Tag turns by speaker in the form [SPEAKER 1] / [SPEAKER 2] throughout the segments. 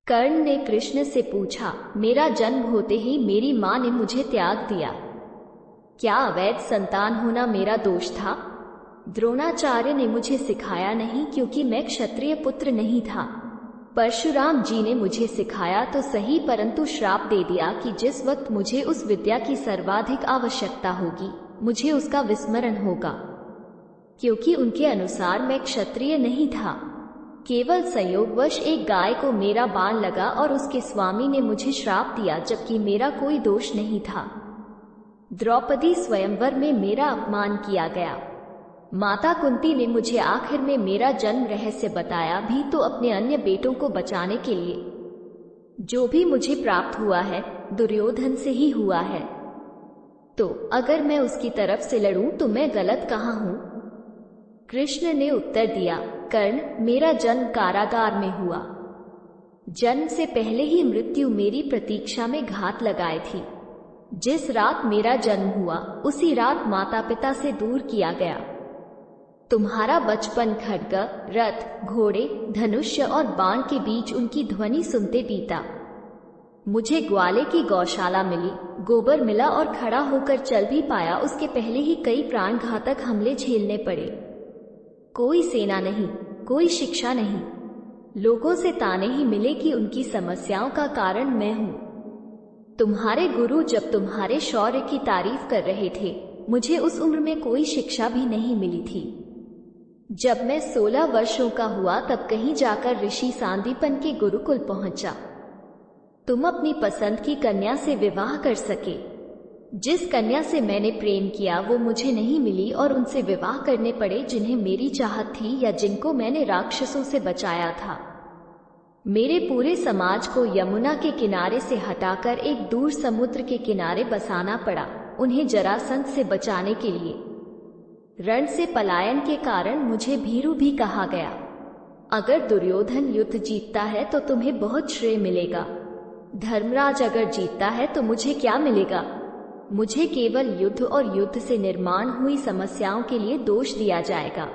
[SPEAKER 1] कर्ण ने कृष्ण से पूछा, मेरा जन्म होते ही मेरी माँ ने मुझे त्याग दिया, क्या अवैध संतान होना मेरा दोष था? द्रोणाचार्य ने मुझे सिखाया नहीं क्योंकि मैं क्षत्रिय पुत्र नहीं था। परशुराम जी ने मुझे सिखाया तो सही, परंतु श्राप दे दिया कि जिस वक्त मुझे उस विद्या की सर्वाधिक आवश्यकता होगी मुझे उसका विस्मरण होगा, क्योंकि उनके अनुसार मैं क्षत्रिय नहीं था। केवल संयोगवश एक गाय को मेरा बाण लगा और उसके स्वामी ने मुझे श्राप दिया, जबकि मेरा कोई दोष नहीं था। द्रौपदी स्वयंवर में मेरा अपमान किया गया। माता कुंती ने मुझे आखिर में मेरा जन्म रहस्य बताया भी तो अपने अन्य बेटों को बचाने के लिए। जो भी मुझे प्राप्त हुआ है दुर्योधन से ही हुआ है, तो अगर मैं उसकी तरफ से लड़ूं तो मैं गलत कहाँ हूं? कृष्ण ने उत्तर दिया, कर्ण, मेरा जन्म कारागार में हुआ। जन्म से पहले ही मृत्यु मेरी प्रतीक्षा में घात लगाए थी। जिस रात मेरा जन्म हुआ उसी रात माता पिता से दूर किया गया। तुम्हारा बचपन खड्ग, रथ, घोड़े, धनुष्य और बाण के बीच उनकी ध्वनि सुनते बीता। मुझे ग्वाले की गौशाला मिली, गोबर मिला और खड़ा होकर चल भी पाया। उसके पहले ही कई प्राणघातक हमले झेलने पड़े। कोई सेना नहीं, कोई शिक्षा नहीं, लोगों से ताने ही मिले कि उनकी समस्याओं का कारण मैं हूं। तुम्हारे गुरु जब तुम्हारे शौर्य की तारीफ कर रहे थे, मुझे उस उम्र में कोई शिक्षा भी नहीं मिली थी। जब मैं 16 वर्षों का हुआ तब कहीं जाकर ऋषि सांदीपन के गुरुकुल पहुंचा। तुम अपनी पसंद की कन्या से विवाह कर सके। जिस कन्या से मैंने प्रेम किया वो मुझे नहीं मिली और उनसे विवाह करने पड़े जिन्हें मेरी चाहत थी या जिनको मैंने राक्षसों से बचाया था। मेरे पूरे समाज को यमुना के किनारे से हटाकर एक दूर समुद्र के किनारे बसाना पड़ा, उन्हें जरासंध से बचाने के लिए। रण से पलायन के कारण मुझे भीरू भी कहा गया। अगर दुर्योधन युद्ध जीतता है तो तुम्हें बहुत श्रेय मिलेगा। धर्मराज अगर जीतता है तो मुझे क्या मिलेगा? मुझे केवल युद्ध और युद्ध से निर्माण हुई समस्याओं के लिए दोष दिया जाएगा।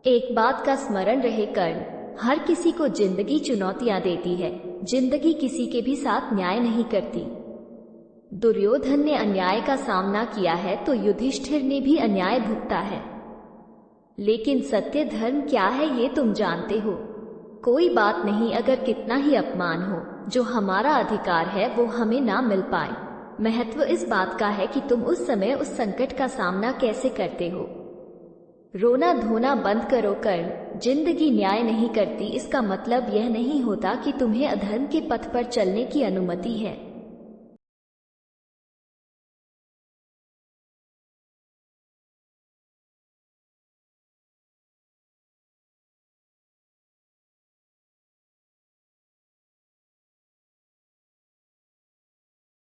[SPEAKER 1] एक बात का स्मरण रहे कर्ण, हर किसी को जिंदगी चुनौतियां देती है, जिंदगी किसी के भी साथ न्याय नहीं करती। दुर्योधन ने अन्याय का सामना किया है तो युधिष्ठिर ने भी अन्याय भुगता है। लेकिन सत्य धर्म क्या है ये तुम जानते हो। कोई बात नहीं अगर कितना ही अपमान हो, जो हमारा अधिकार है वो हमें ना मिल पाए। महत्व इस बात का है कि तुम उस समय उस संकट का सामना कैसे करते हो। रोना धोना बंद करो कर्ण। जिंदगी न्याय नहीं करती इसका मतलब यह नहीं होता कि तुम्हें अधर्म के पथ पर चलने की अनुमति है।